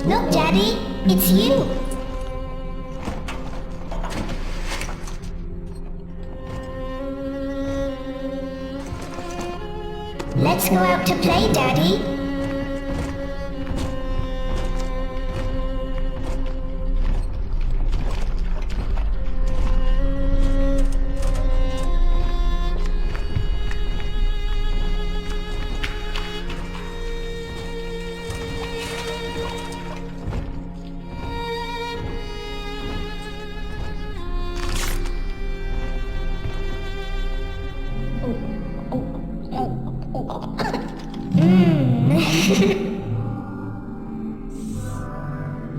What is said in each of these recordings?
Look, Daddy, it's you. Let's go out to play, Daddy.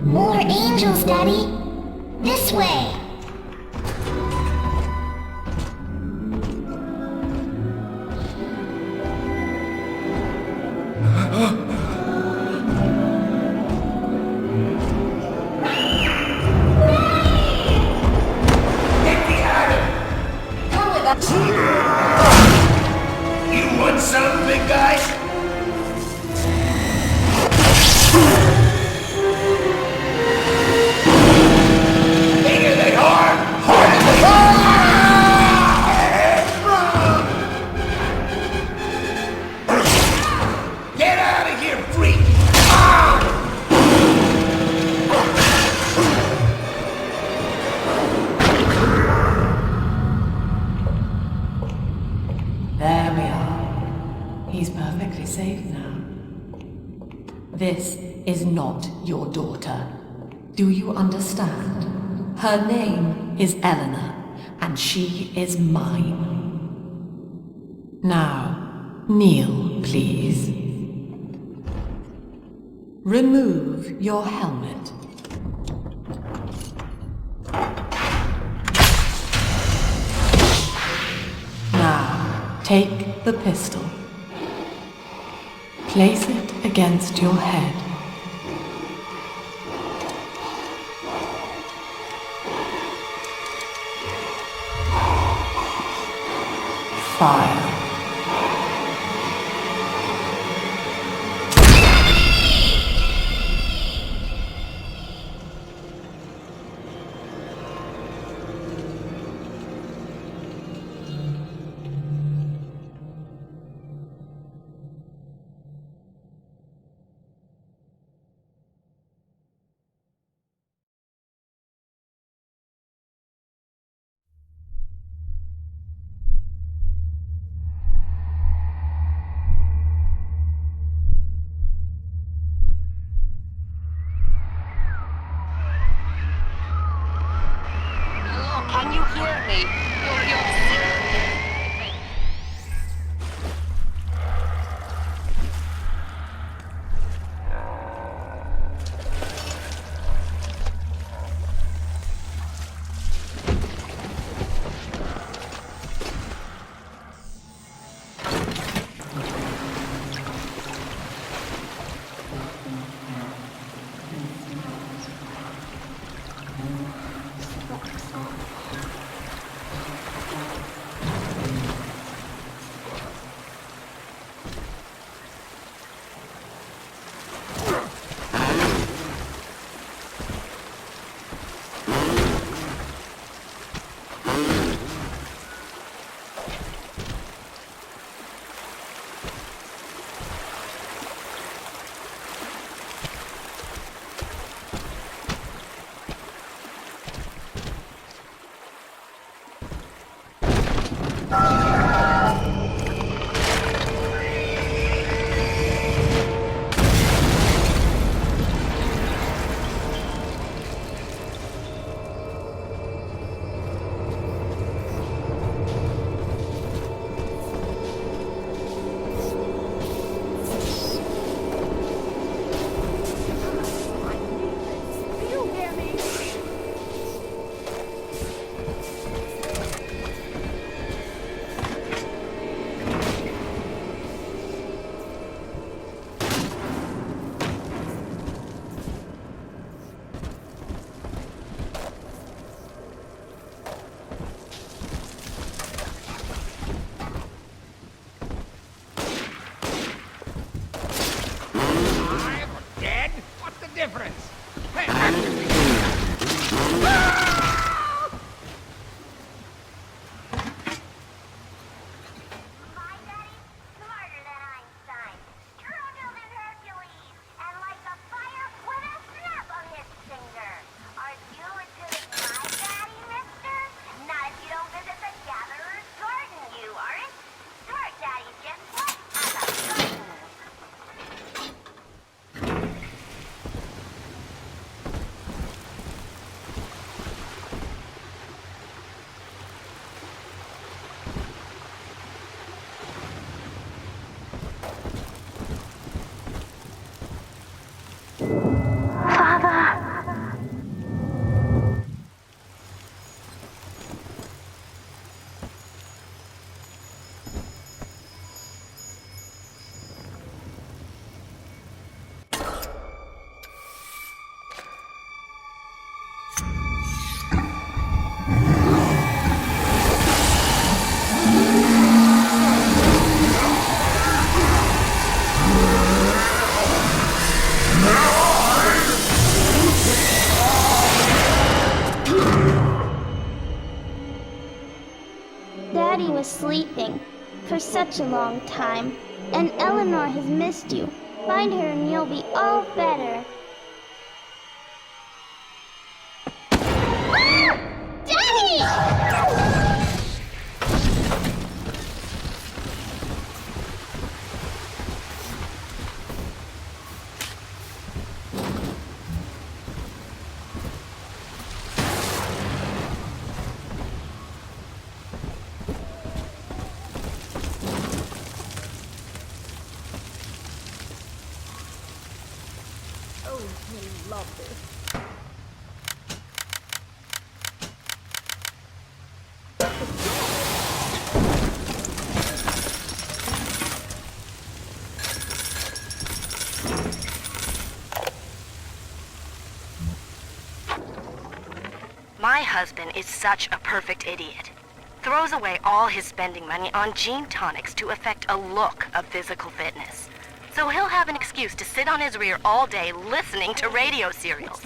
More angels, Daddy. This way. Get behind him! Come with us. You want some, big guy? Bigger than hard! Harder than hard! Get out of here, freak! There we are. He's perfectly safe now. This is not your daughter. Do you understand? Her name is Eleanor, and she is mine. Now, kneel, please. Remove your helmet. Now, take the pistol. Place it against your head. Fire. Daddy was sleeping for such a long time, and Eleanor has missed you. Find her and you'll be all better. Daddy! My husband is such a perfect idiot. Throws away all his spending money on gene tonics to affect a look of physical fitness. So he'll have an excuse to sit on his rear all day listening to radio serials.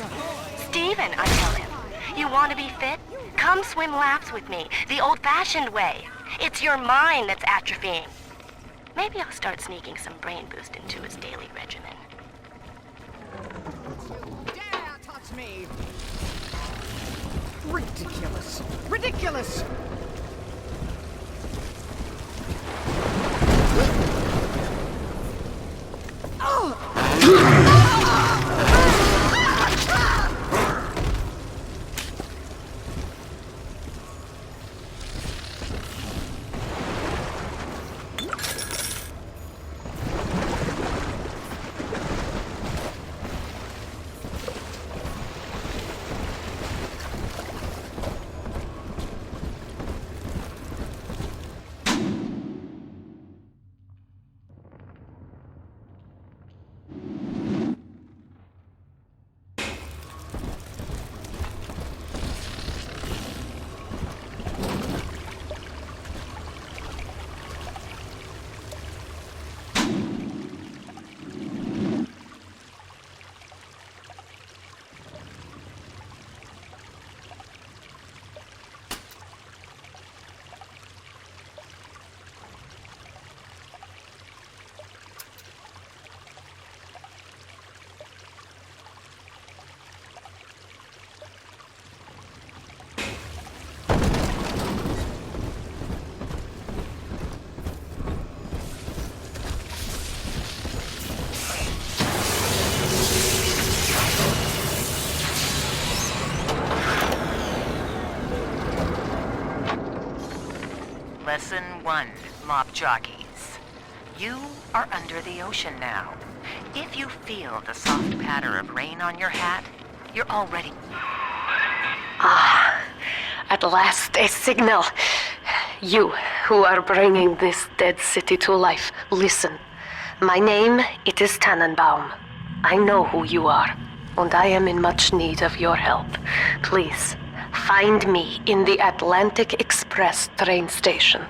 Steven, I tell him, you want to be fit? Come swim laps with me, the old-fashioned way. It's your mind that's atrophying. Maybe I'll start sneaking some brain boost into his daily regimen. Dare touch me! Ridiculous! Ridiculous! Lesson 1, mop jockeys. You are under the ocean now. If you feel the soft patter of rain on your hat, you're already... At last, a signal. You, who are bringing this dead city to life, listen. My name, it is Tannenbaum. I know who you are, and I am in much need of your help. Please, find me in the Atlantic Express train station.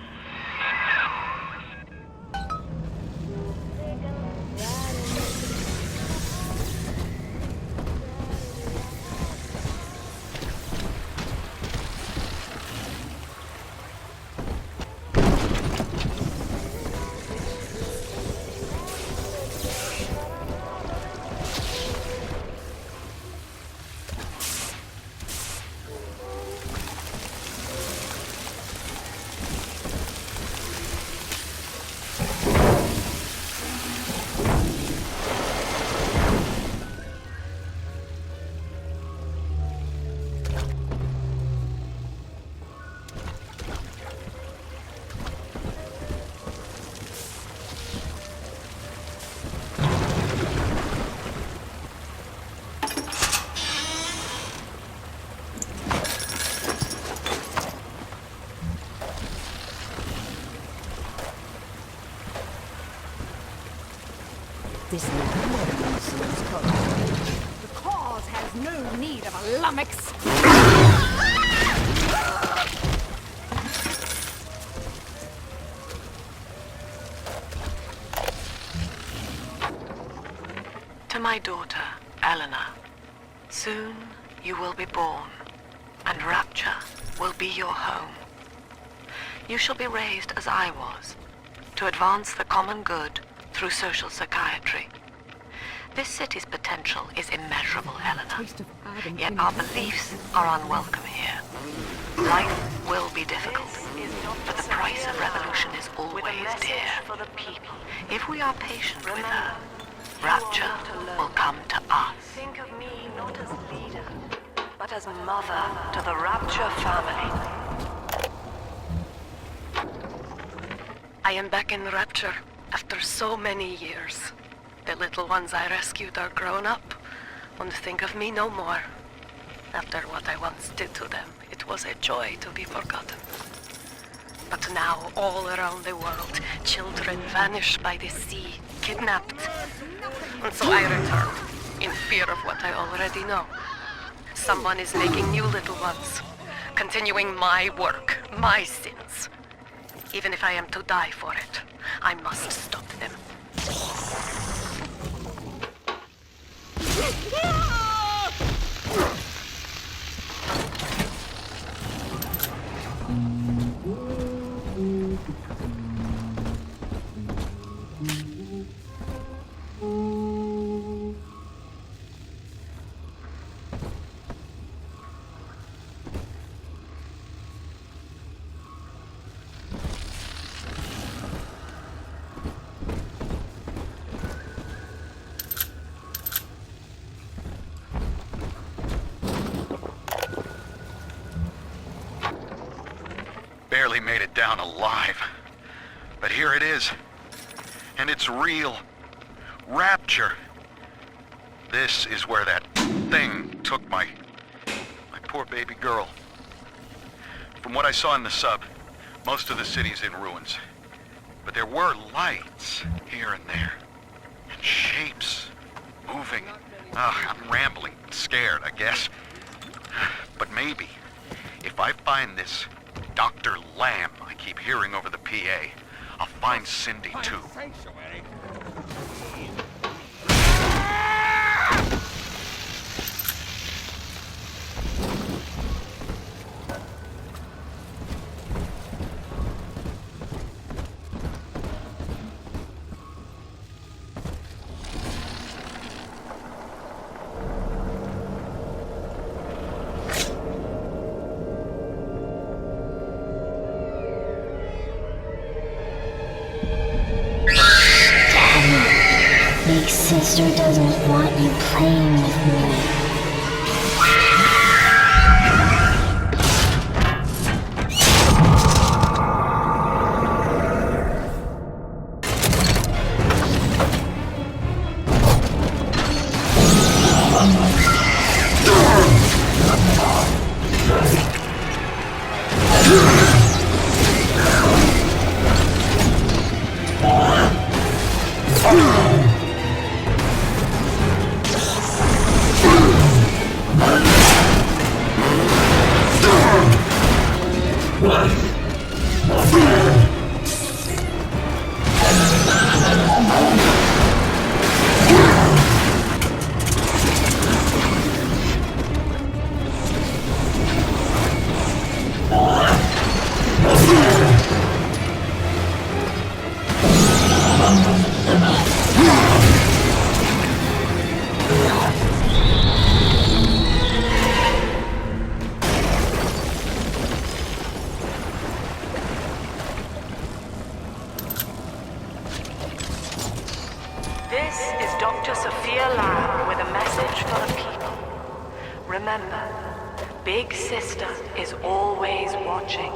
This nonsense code. The cause has no need of a lummox. To my daughter, Eleanor, soon you will be born, and Rapture will be your home. You shall be raised as I was, to advance the common good through social psychiatry. This city's potential is immeasurable, Eleanor. Yet our beliefs are unwelcome here. Life will be difficult, but the price of revolution is always dear. If we are patient with her, Rapture will come to us. Think of me not as leader, but as mother to the Rapture family. I am back in Rapture after so many years. The little ones I rescued are grown up and think of me no more. After what I once did to them, it was a joy to be forgotten. But now, all around the world, children vanish by the sea, kidnapped. And so I return, in fear of what I already know. Someone is making new little ones, continuing my work, my sins. Even if I am to die for it, I must stop them. Barely made it down alive. But here it is. And it's real. Rapture. This is where that thing took my poor baby girl. From what I saw in the sub, most of the city's in ruins. But there were lights here and there. And shapes moving. I'm rambling, scared, I guess. But maybe, if I find this Dr. Lamb I keep hearing over the PA, I'll find Cindy too. Big sister doesn't want you playing with me. This is Dr. Sophia Lamb with a message for the people. Remember, Big Sister is always watching.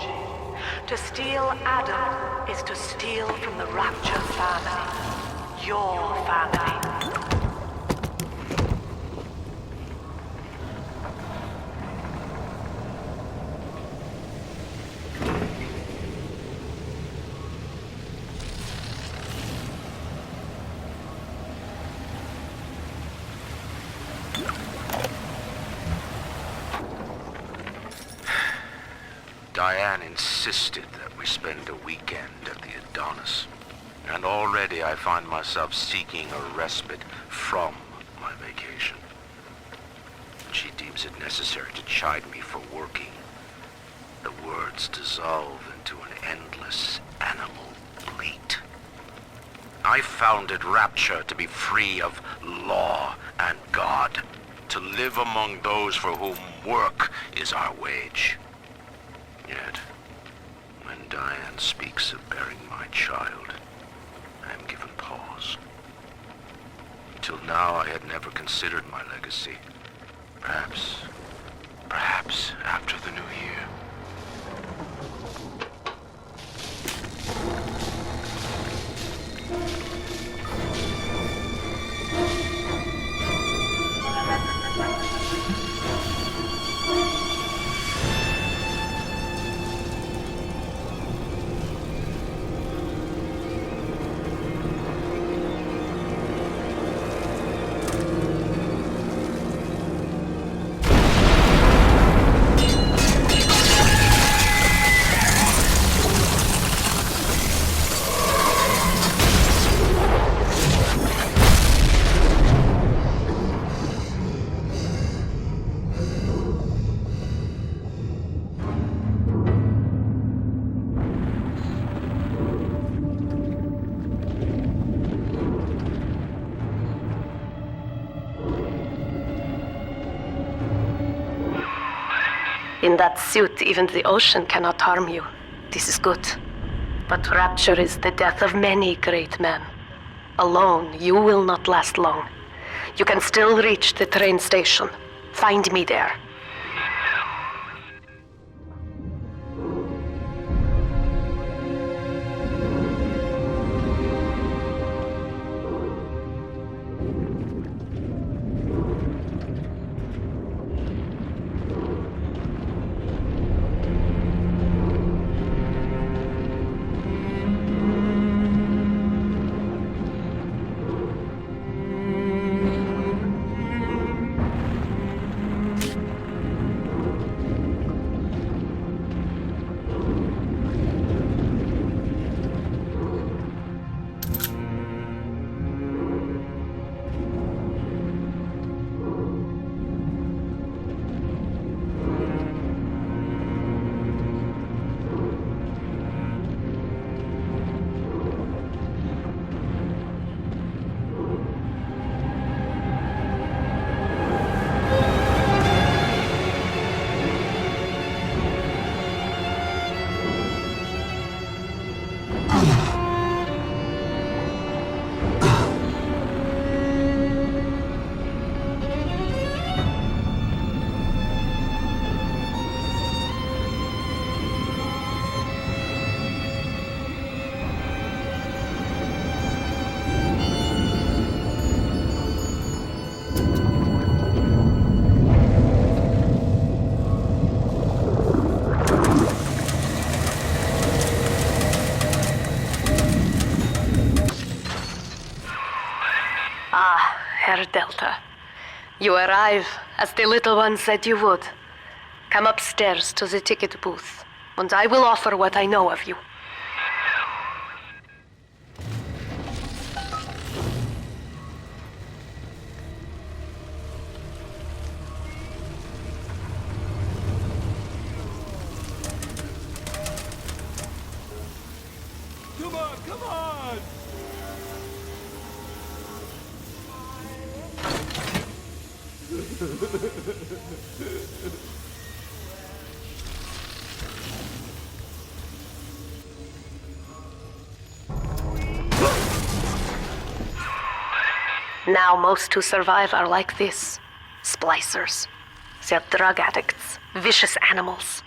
To steal Adam is to steal from the Rapture family. Your family. Diane insisted that we spend a weekend at the Adonis. And already I find myself seeking a respite from my vacation. She deems it necessary to chide me for working. The words dissolve into an endless animal bleat. I founded Rapture to be free of law and God, to live among those for whom work is our wage. Yet, when Diane speaks of bearing my child, I am given pause. Until now, I had never considered my legacy. Perhaps after the new year. In that suit, even the ocean cannot harm you. This is good. But Rapture is the death of many great men. Alone, you will not last long. You can still reach the train station. Find me there. Herr Delta. You arrive, as the little one said you would. Come upstairs to the ticket booth, and I will offer what I know of you. Come on, come on! Now most who survive are like this. Splicers. They're drug addicts. Vicious animals.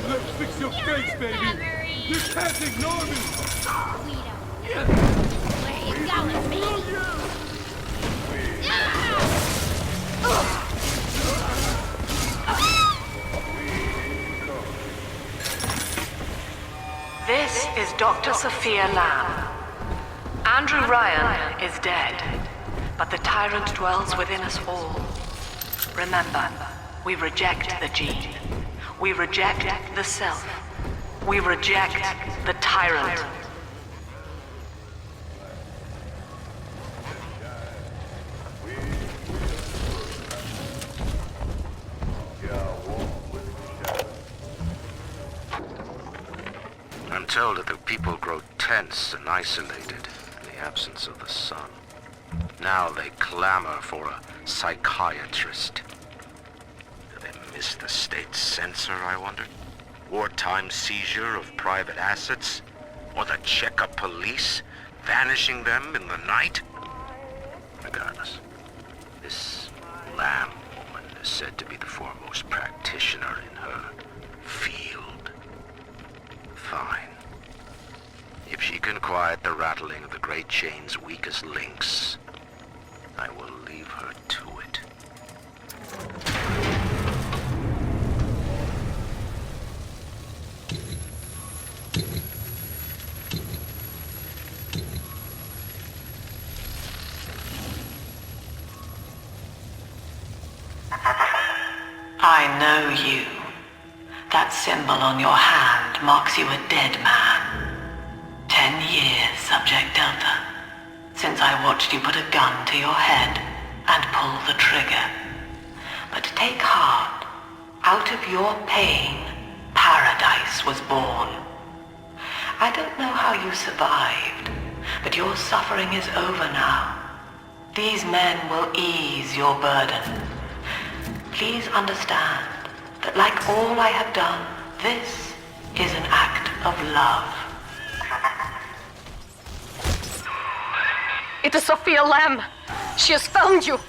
Let's fix your face, baby! You can't ignore me! Where you going, baby? This is Dr. Sophia Lamb. Andrew Ryan is dead, but the tyrant dwells within us all. Remember, we reject the gene. We reject the self. We reject the tyrant. I'm told that the people grow tense and isolated in the absence of the sun. Now they clamor for a psychiatrist. Do they miss the state censor, I wonder? Wartime seizure of private assets? Or the checkup police, vanishing them in the night? Regardless, this Lamb woman is said to be the foremost practitioner in her field. Fine. If she can quiet the rattling of the Great Chain's weakest links, I will leave her to it. I know you. That symbol on your hand marks you a dead man. 10 years, Subject Delta, since I watched you put a gun to your head and pull the trigger. But take heart. Out of your pain, paradise was born. I don't know how you survived, but your suffering is over now. These men will ease your burden. Please understand that like all I have done, this is an act of love. It is Sophia Lamb. She has found you.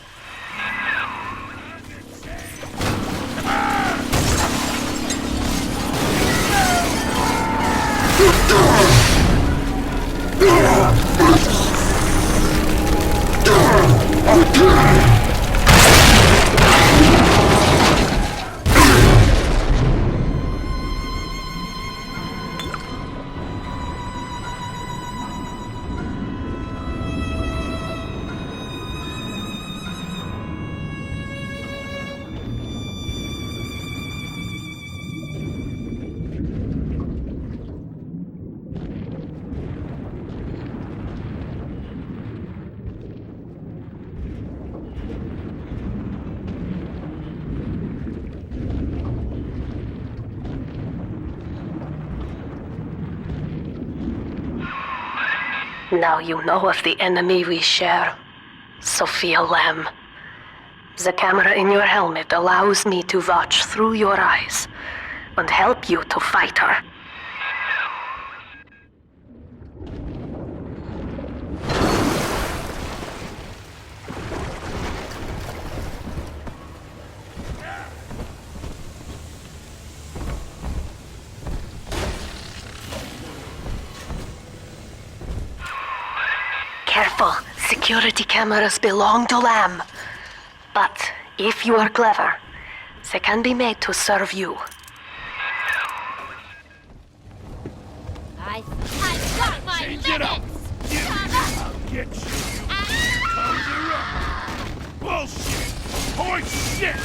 Now you know of the enemy we share, Sophia Lamb. The camera in your helmet allows me to watch through your eyes and help you to fight her. Careful, security cameras belong to Lamb. But if you are clever, they can be made to serve you. I've got my Change it up. I'll get you. Conjure up. Bullshit. Horse shit.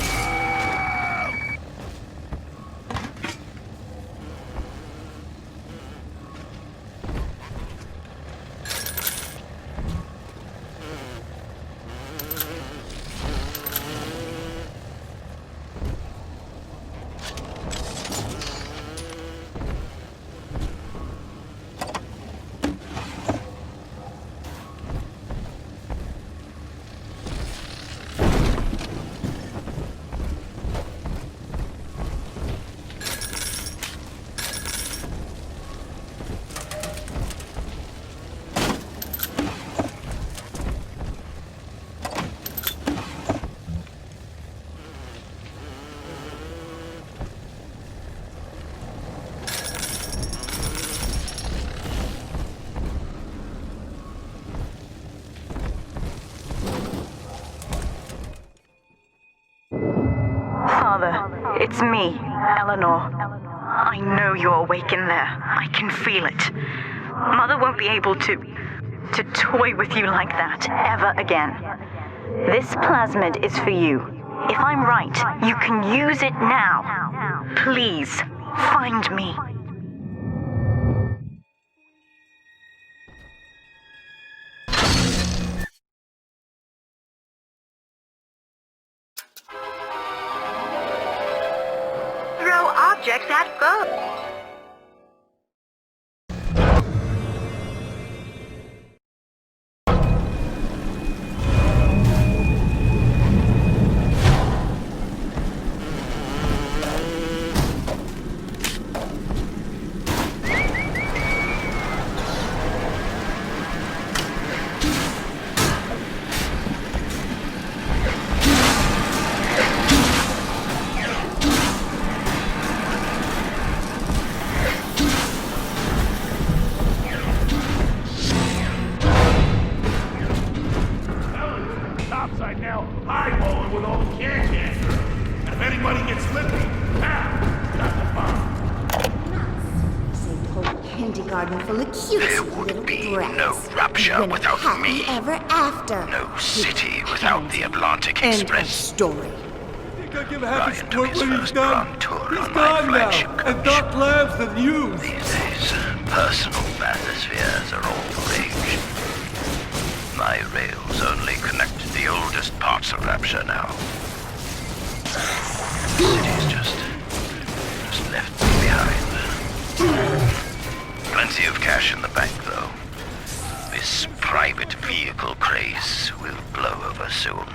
Father, it's me, Eleanor. I know you're awake in there. I can feel it. Mother won't be able to toy with you like that ever again. This plasmid is for you. If I'm right, you can use it now. Please, find me. Throw objects at foe. Topside now, highballing with all the cancer. And if anybody gets slippy, got the bomb. St. Paul kindergarten full of cute There little would be brats. no rapture When without happy me. ever after. No city without the Atlantic End of Express. story. Think I give a happy Ryan took squirt his when he's first done? grand tour He's on my gone now, flagship and coach. Doc Lab's the news. These days, personal bathyspheres are all the rage. My rails only connect the oldest parts of Rapture now. The city's just left me behind. Plenty of cash in the bank, though. This private vehicle craze will blow over soon.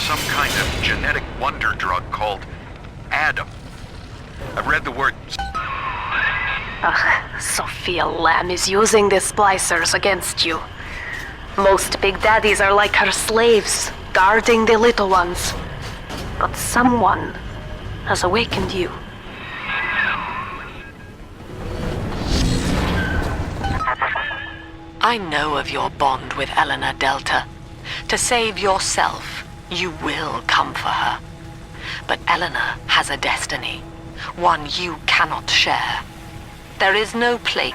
some kind of genetic wonder drug called Adam. I've read the word... Sophia Lamb is using the splicers against you. Most big daddies are like her slaves, guarding the little ones. But someone has awakened you. I know of your bond with Eleanor Delta. To save yourself, you will come for her. But Eleanor has a destiny, one you cannot share. There is no place.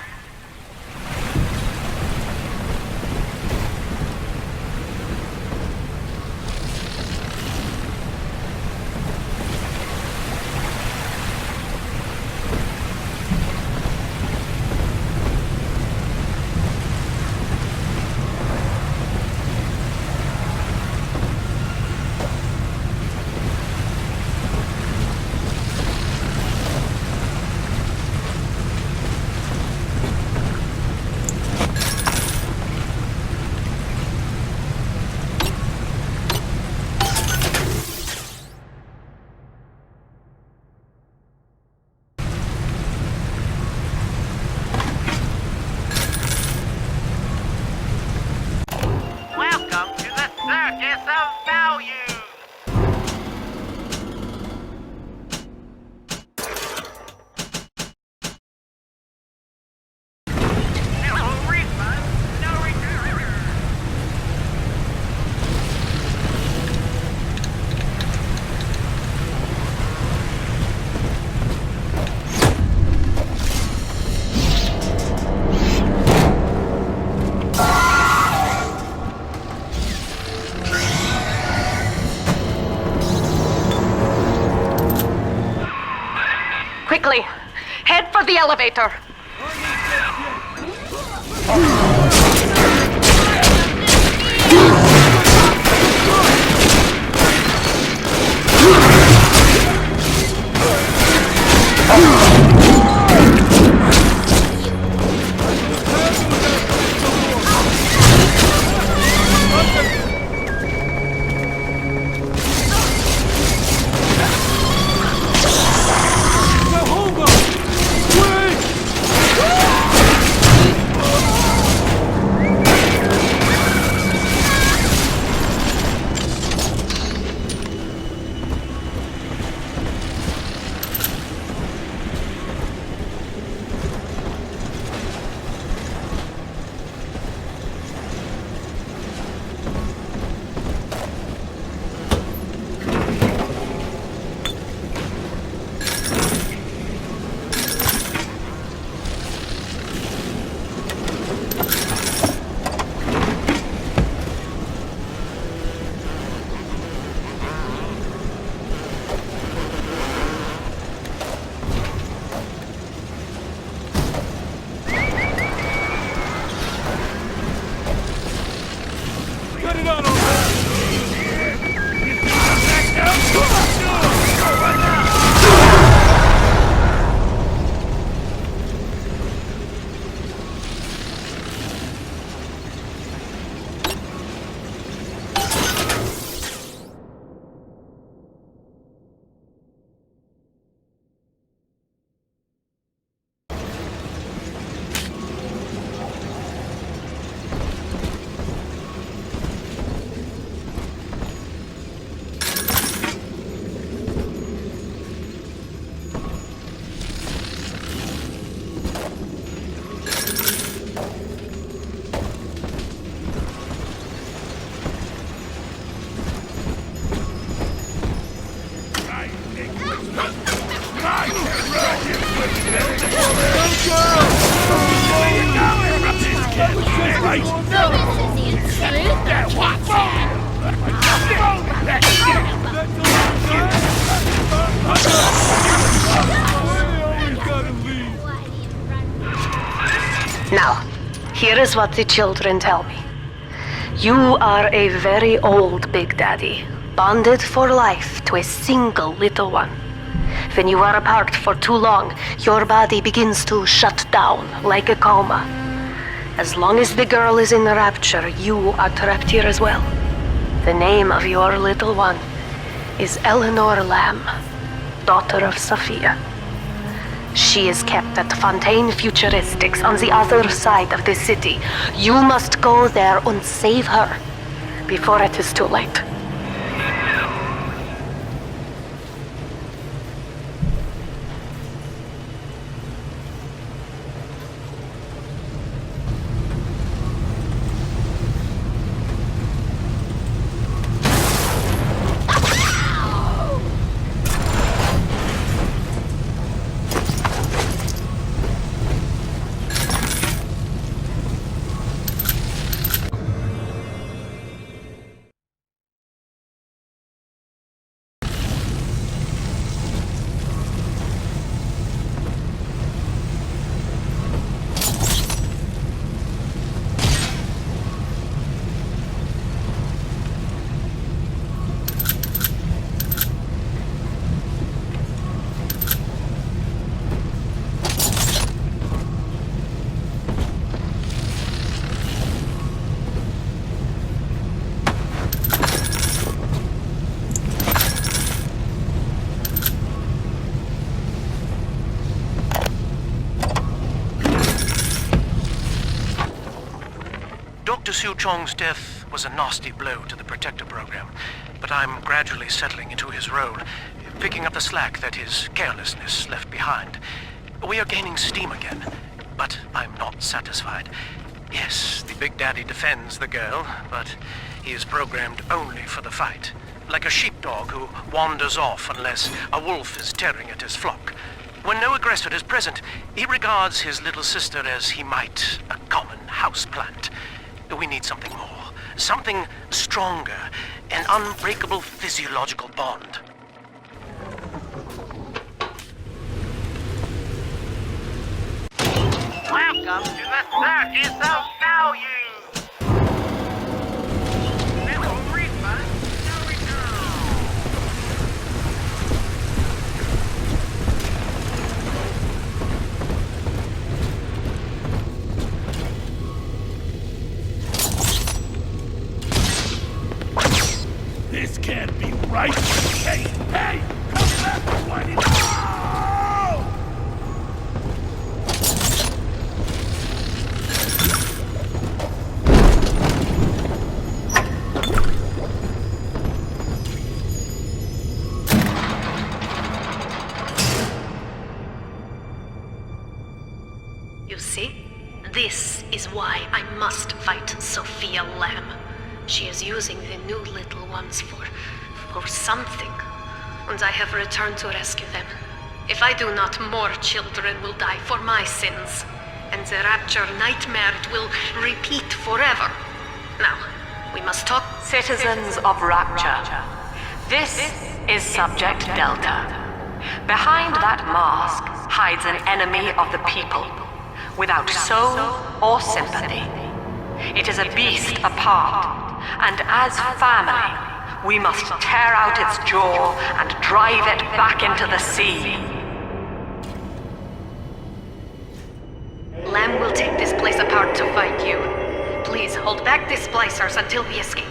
Welcome to the Circus of Value! No refund, no return. Quickly, head for the elevator. Now, here is what the children tell me. You are a very old Big Daddy, bonded for life to a single little one. When you are apart for too long, your body begins to shut down like a coma. As long as the girl is in the rapture, you are trapped here as well. The name of your little one is Eleanor Lamb, daughter of Sophia. She is kept at Fontaine Futuristics on the other side of the city. You must go there and save her before it is too late. Dr. Su Chong's death was a nasty blow to the Protector program, but I'm gradually settling into his role, picking up the slack that his carelessness left behind. We are gaining steam again, but I'm not satisfied. Yes, the Big Daddy defends the girl, but he is programmed only for the fight, like a sheepdog who wanders off unless a wolf is tearing at his flock. When no aggressor is present, he regards his little sister as he might a common houseplant. We need something more, something stronger, an unbreakable physiological bond. Welcome to the circus of value! Little refund, no return! This can't be right! Hey! Hey! Come back! Why did You see? This is why I must fight Sophia Lamb. She is using the new little ones for something. And I have returned to rescue them. If I do not, more children will die for my sins. And the Rapture nightmare will repeat forever. Now, we must talk. Citizens of Rapture, this is Subject Delta. Behind that mask hides an enemy of the people, without soul or sympathy. It is a beast apart, and as family, we must tear out its jaw and drive it back into the sea. Lamb will take this place apart to fight you. Please hold back the splicers until we escape.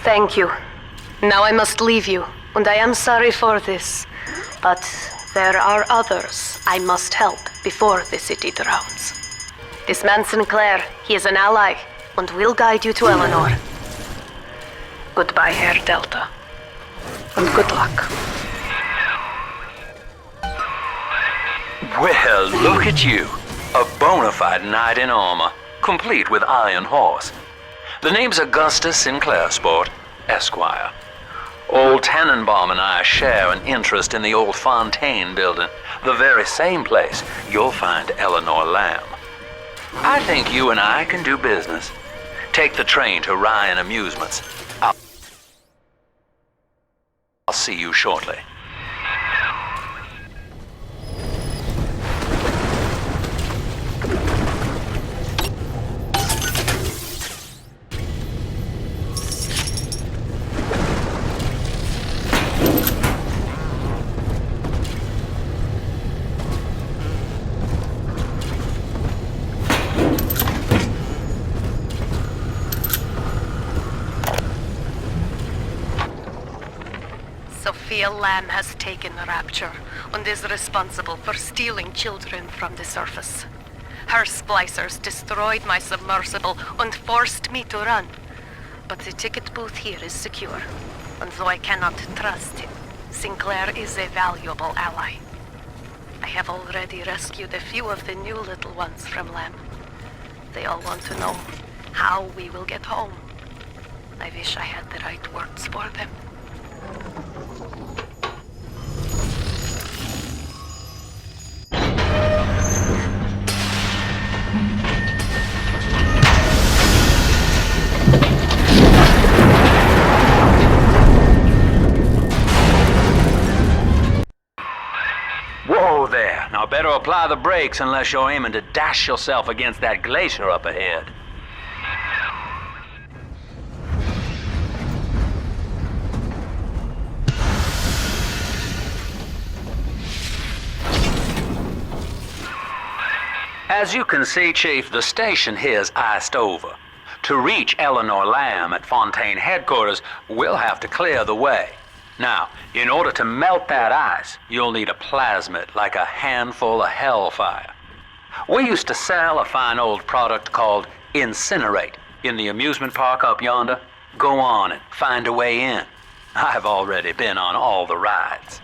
Thank you. Now I must leave you, and I am sorry for this. But there are others I must help before the city drowns. This man Sinclair, he is an ally, and will guide you to Eleanor. Goodbye, Herr Delta. And good luck. Well, look at you. A bona fide knight in armor, complete with iron horse. The name's Augustus Sinclair, Sport, Esquire. Old Tannenbaum and I share an interest in the old Fontaine building, the very same place you'll find Eleanor Lamb. I think you and I can do business. Take the train to Ryan Amusements. I'll see you shortly. Sophia Lamb has taken Rapture and is responsible for stealing children from the surface. Her splicers destroyed my submersible and forced me to run. But the ticket booth here is secure, and though I cannot trust him, Sinclair is a valuable ally. I have already rescued a few of the new little ones from Lamb. They all want to know how we will get home. I wish I had the right words for them. Whoa there. Now better apply the brakes unless you're aiming to dash yourself against that glacier up ahead. As you can see, Chief, the station here's iced over. To reach Eleanor Lamb at Fontaine headquarters, we'll have to clear the way. Now, in order to melt that ice, you'll need a plasmid, like a handful of hellfire. We used to sell a fine old product called Incinerate in the amusement park up yonder. Go on and find a way in. I've already been on all the rides.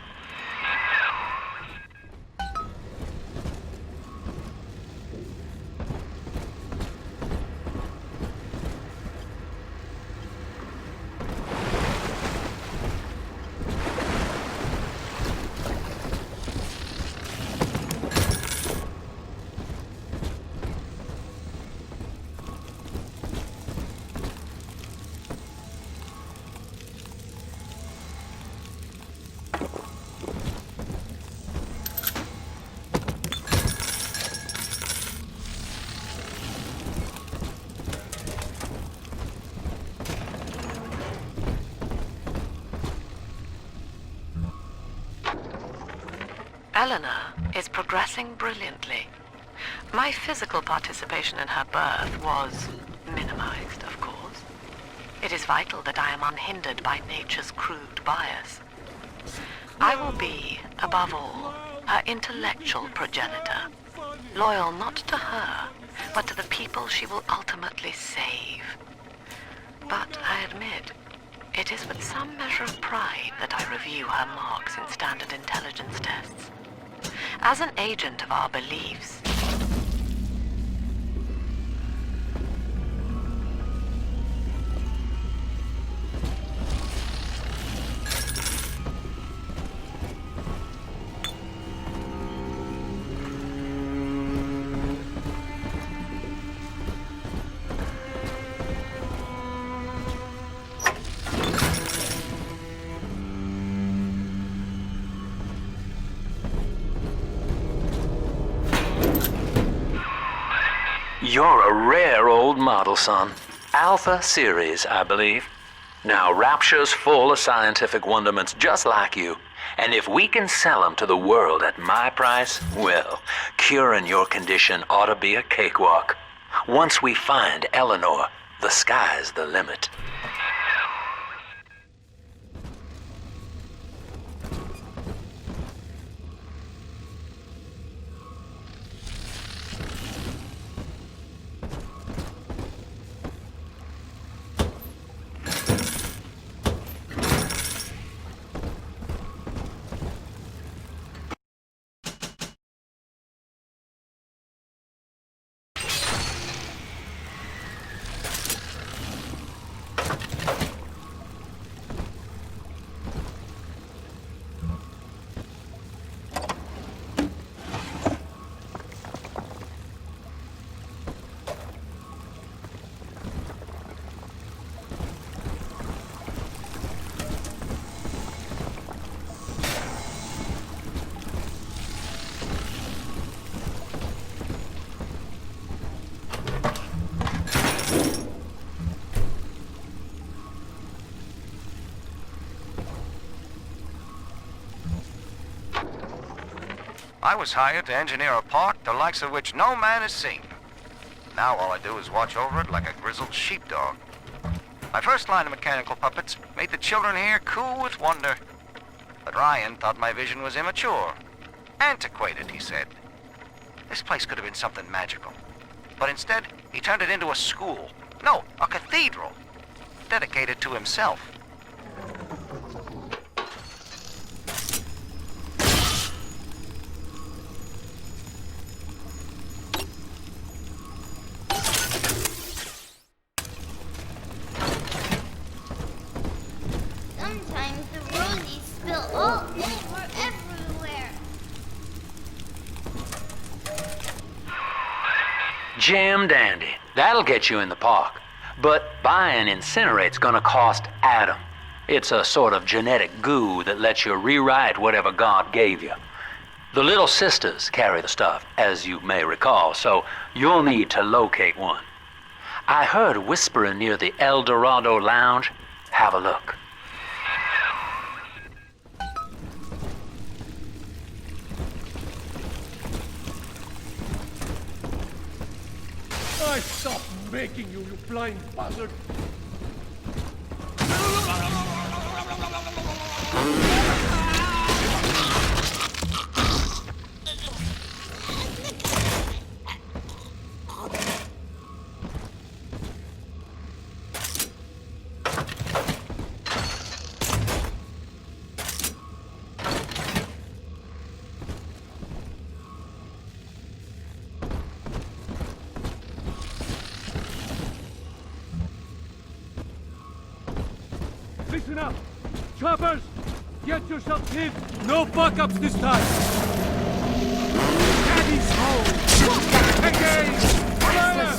Eleanor is progressing brilliantly. My physical participation in her birth was minimized, of course. It is vital that I am unhindered by nature's crude bias. I will be, above all, her intellectual progenitor, loyal not to her, but to the people she will ultimately save. But I admit, it is with some measure of pride that I review her marks in standard intelligence tests. As an agent of our beliefs, You're a rare old model, son. Alpha Series, I believe. Now, Rapture's full of scientific wonderments just like you. And if we can sell them to the world at my price, well, curing your condition ought to be a cakewalk. Once we find Eleanor, the sky's the limit. I was hired to engineer a park the likes of which no man has seen. Now all I do is watch over it like a grizzled sheepdog. My first line of mechanical puppets made the children here cool with wonder. But Ryan thought my vision was immature. Antiquated, he said. This place could have been something magical. But instead, he turned it into a school. No, a cathedral. Dedicated to himself. Sometimes the rosies spill all over everywhere. Jam dandy. That'll get you in the park. But buying Incinerate's gonna cost Adam. It's a sort of genetic goo that lets you rewrite whatever God gave you. The Little Sisters carry the stuff, as you may recall, so you'll need to locate one. I heard whispering near the El Dorado Lounge. Have a look. I stopped making you, you blind buzzard! Listen up! Choppers! Get yourselves hid! No fuck-ups this time! Daddy's home! Engage! Fire!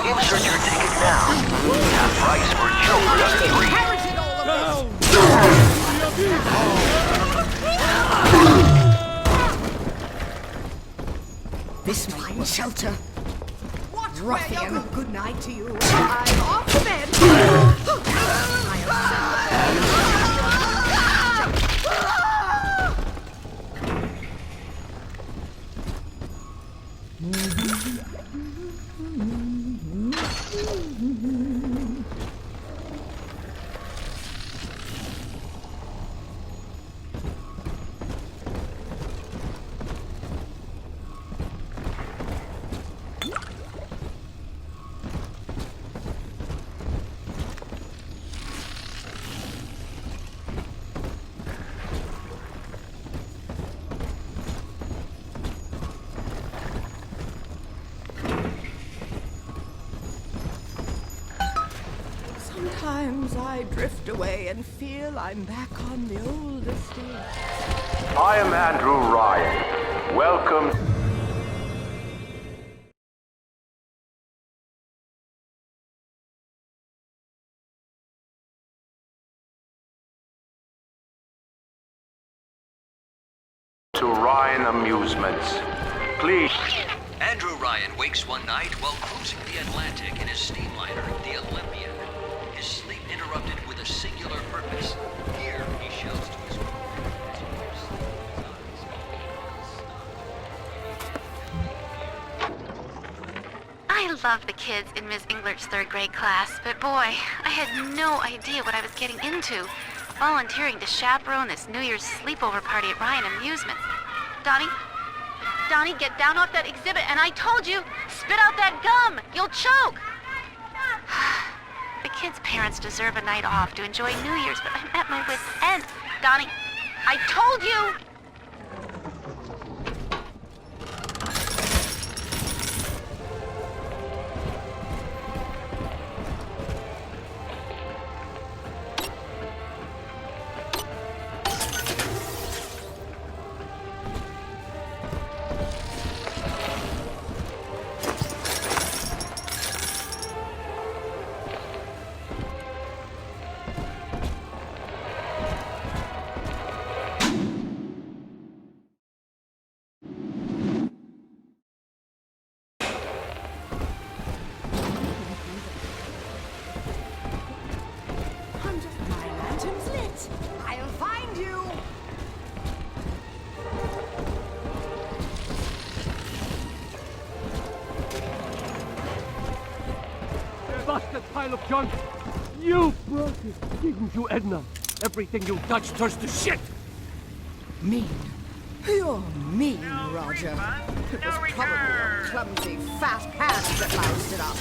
Insert your ticket now. Half price for children under 3. This fine shelter. Ruffian, good night to you. I'm off to bed. Sometimes I drift away and feel I'm back on the old estate. I am Andrew Ryan. Welcome. To Ryan Amusements. Please. Andrew Ryan wakes one night while cruising the Atlantic in his steamliner, the Olympian. His sleep interrupted with a singular purpose. Here, he shouts to his crew as he wears sleep in his eyes. I love the kids in Miss Englert's third grade class, but boy, I had no idea what I was getting into. Volunteering to chaperone this New Year's sleepover party at Ryan Amusements. Donnie, get down off that exhibit, and I told you, spit out that gum! You'll choke! The kids' parents deserve a night off to enjoy New Year's, but I'm at my wit's end. Donnie, I told you! pile of junk. You broke it, didn't you, Edna? Everything you touch turns to shit. Mean. You're mean, Roger. It was probably your clumsy, fat hand that loused it up.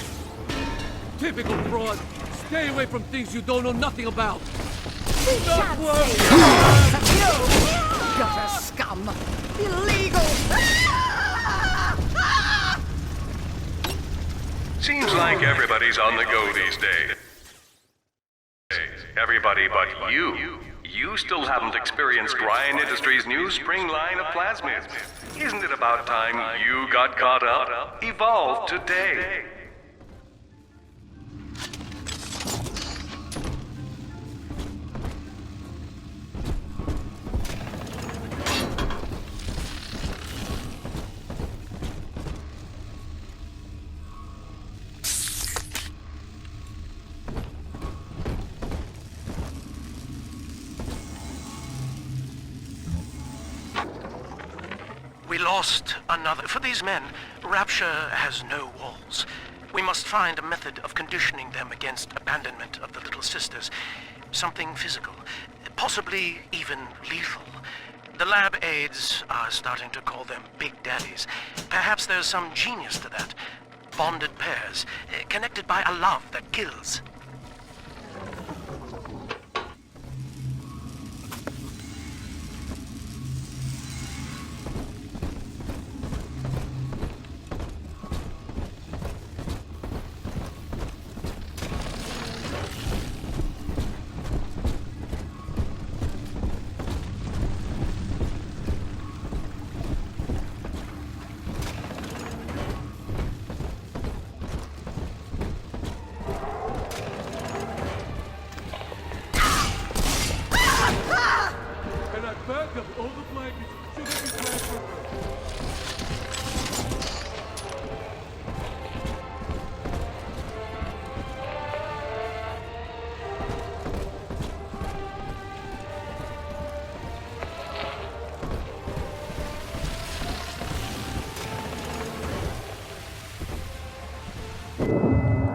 Typical fraud. Stay away from things you don't know nothing about. We can't say you! Gutter scum! Illegal! Seems like everybody's on the go these days. Everybody but you. You still haven't experienced Ryan Industries' new spring line of plasmids. Isn't it about time you got caught up? Evolve today. We lost another. For these men, Rapture has no walls. We must find a method of conditioning them against abandonment of the Little Sisters. Something physical, possibly even lethal. The lab aides are starting to call them Big Daddies. Perhaps there's some genius to that. Bonded pairs, connected by a love that kills.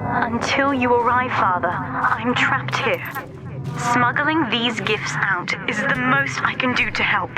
Until you arrive, Father, I'm trapped here. Smuggling these gifts out is the most I can do to help.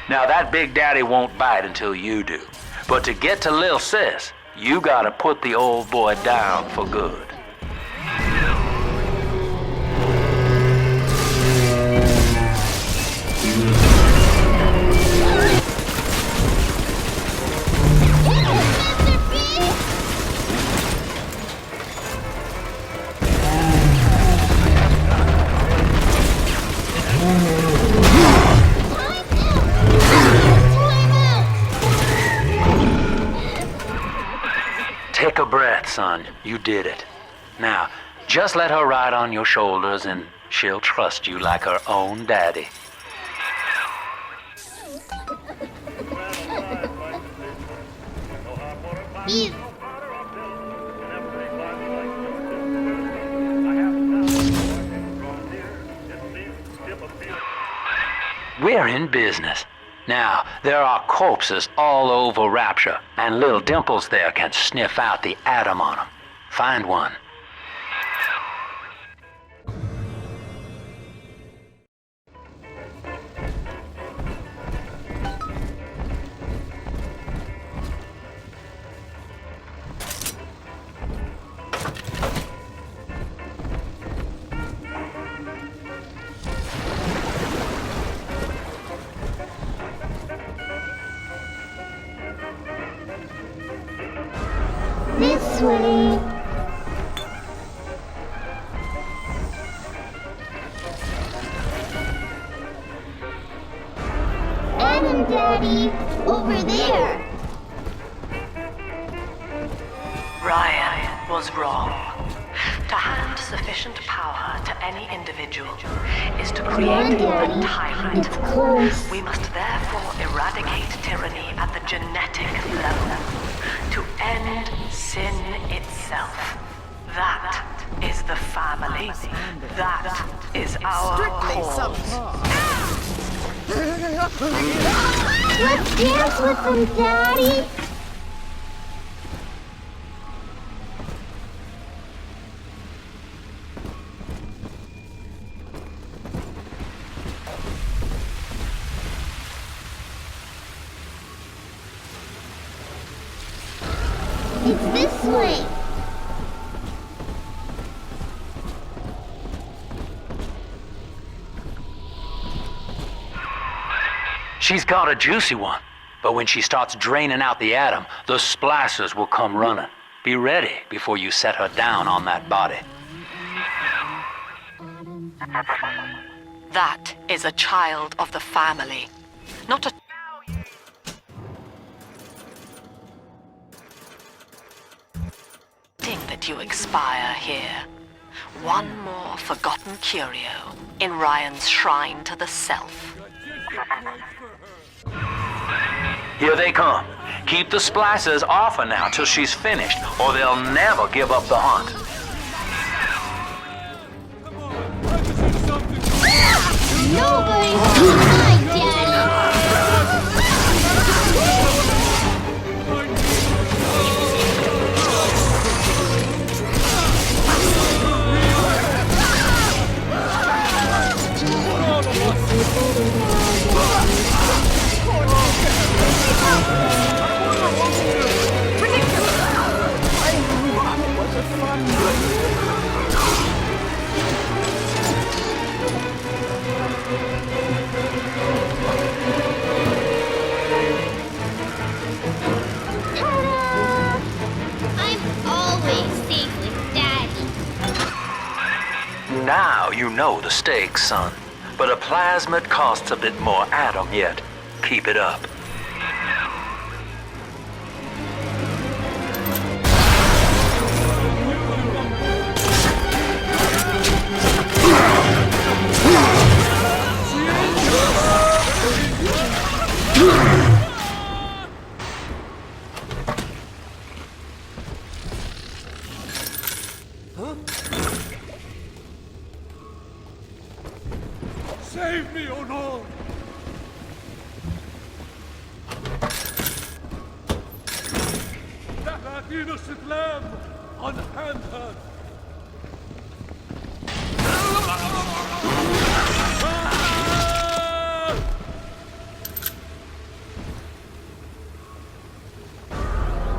Now that Big Daddy won't bite until you do. But to get to Lil Sis, you gotta put the old boy down for good. Take a breath, son. You did it. Now, just let her ride on your shoulders and she'll trust you like her own daddy. We're in business. Now, there are corpses all over Rapture, and little Dimples there can sniff out the atom on them. Find one. this way. Adam, Daddy, over there. Ryan was wrong. To hand sufficient power to any individual is to create a tyrant. We must therefore eradicate tyranny at the genetic level to end sin itself. That is the family. That is our cause. Let's dance with them, Daddy. It's this way. She's got a juicy one, but when she starts draining out the atom, the splicers will come running. Be ready before you set her down on that body. That is a child of the family, not a... that you expire here. One more forgotten curio in Ryan's shrine to the self. Here they come. Keep the splicers off her now till she's finished, or they'll never give up the hunt. Nobody's behind, Daddy. Now you know the stakes, son. But a plasmid costs a bit more atom yet. Keep it up. Save me, oh no! That innocent lamb! Unhand her!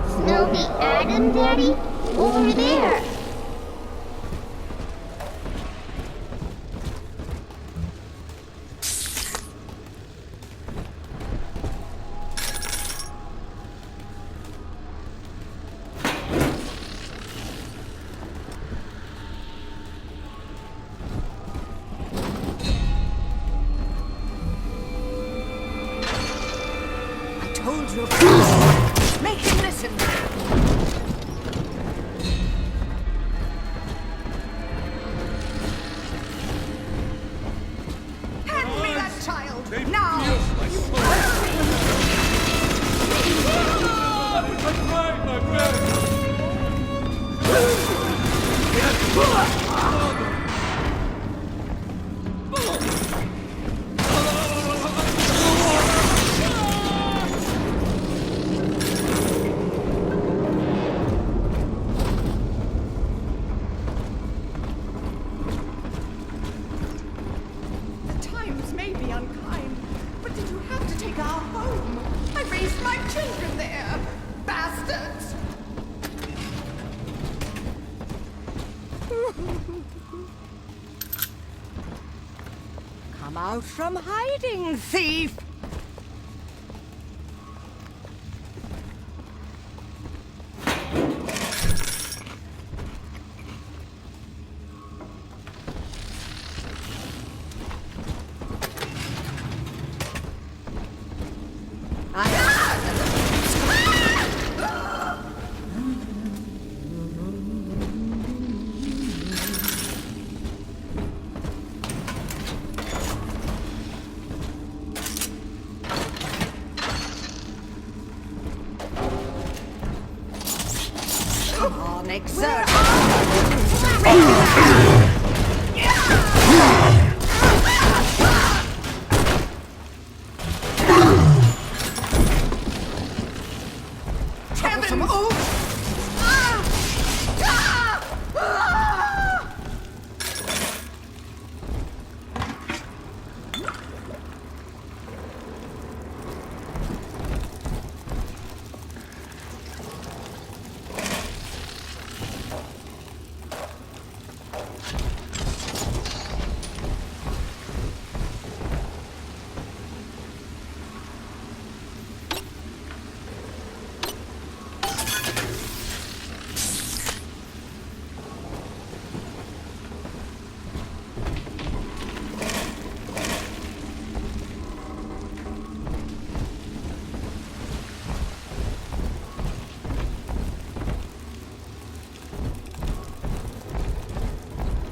Snowy Adam, Daddy? Over there. Told you. Make him listen. Hand me that child now. The times may be unkind, but did you have to take our home? I raised my children there, bastards! Come out from hiding, thief! Come on, exert.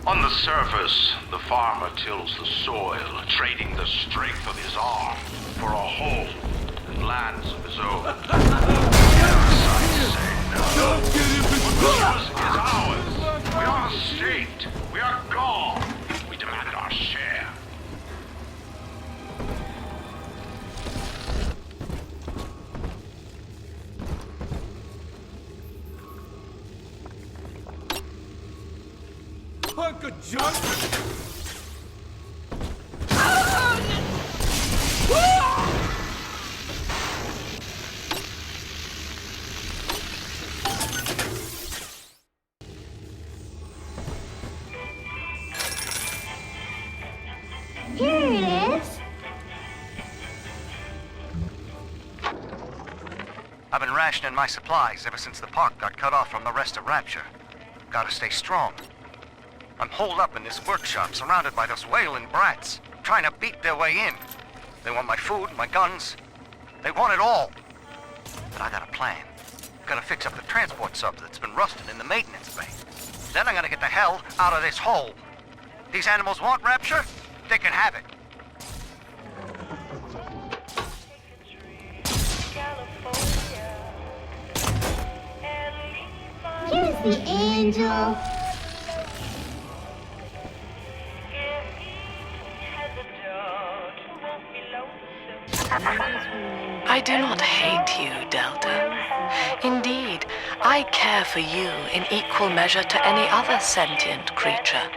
On the surface, the farmer tills the soil, trading the strength of his arm for a home and lands of his own. Parasites say no. What's ours is ours. We are a state. We are God. We demand our share. Hunk of junk! Here it is. I've been rationing my supplies ever since the park got cut off from the rest of Rapture. Gotta stay strong. I'm holed up in this workshop, surrounded by those whaling brats, trying to beat their way in. They want my food, my guns. They want it all. But I got a plan. Gonna fix up the transport sub that's been rusted in the maintenance bay. Then I'm gonna get the hell out of this hole. These animals want Rapture? They can have it. Here's the angel. I do not hate you, Delta. Indeed, I care for you in equal measure to any other sentient creature.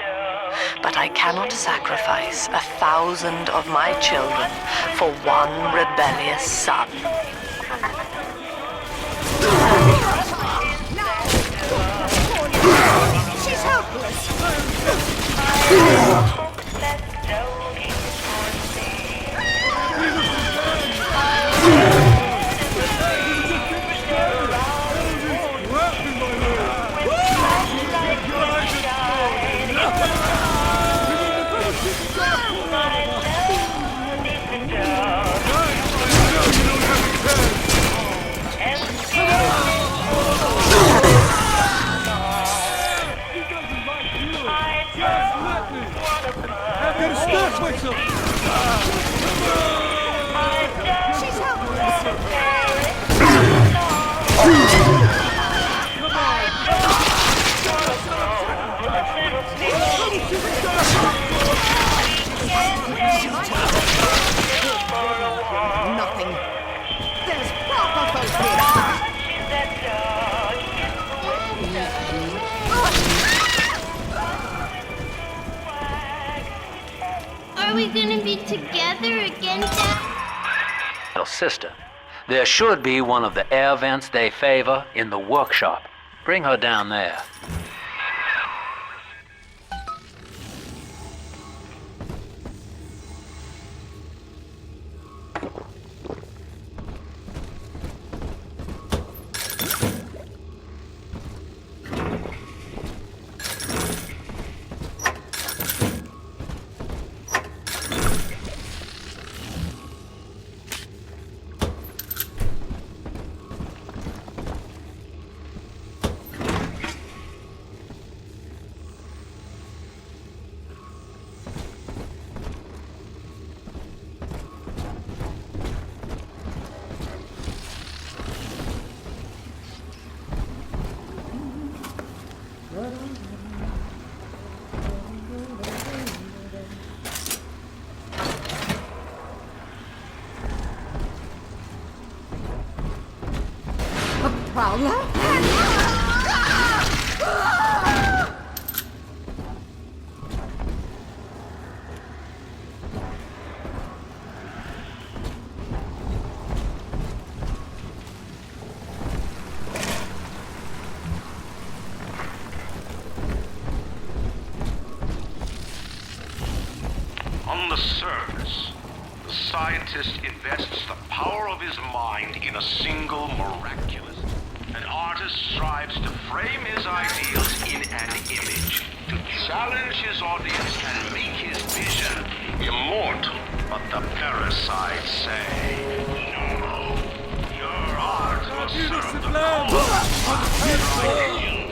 But I cannot sacrifice 1,000 of my children for one rebellious son. She's helpless. Nothing. There's proper folks here. Are we gonna be together again, Dad? Little sister, there should be one of the air vents they favor in the workshop. Bring her down there. Prowler? On the surface, the scientist invests the power of his mind in a single miraculous. An artist strives to frame his ideals in an image, to challenge his audience and make his vision immortal. But the parasites say, no, your art must serve the cause of your ideals.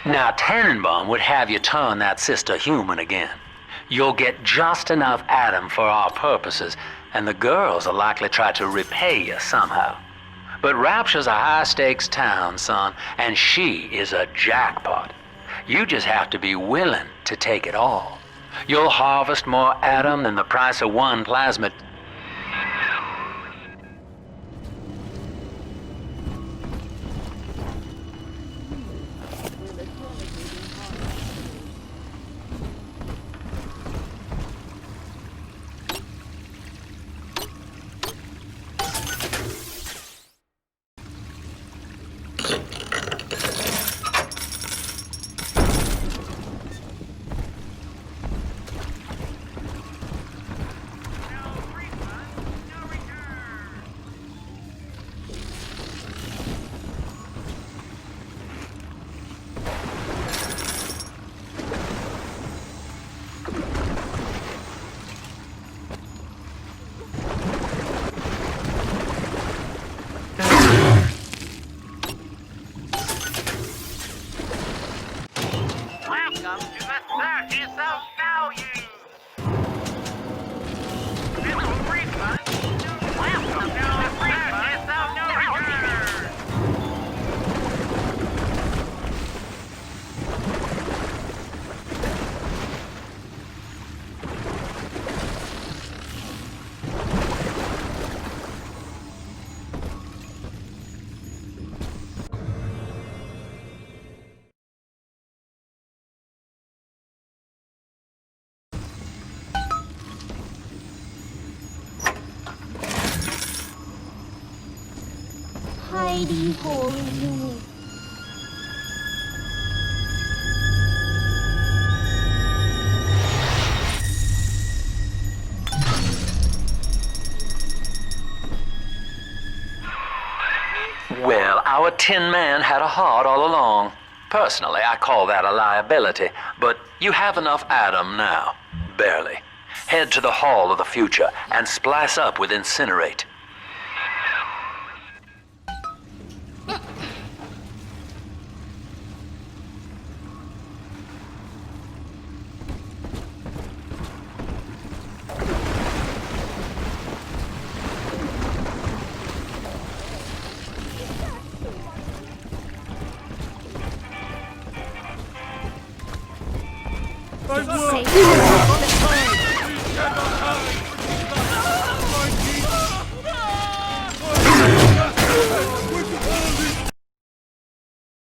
Now, Tannenbaum would have you turn that sister human again. You'll get just enough Adam for our purposes, and the girls will likely try to repay you somehow. But Rapture's a high-stakes town, son, and she is a jackpot. You just have to be willing to take it all. You'll harvest more Adam than the price of one plasmid. Hidey hole you. Well, our Tin Man had a heart all along. Personally, I call that a liability, but you have enough Adam now. Barely. Head to the Hall of the Future and splice up with Incinerate. Did you say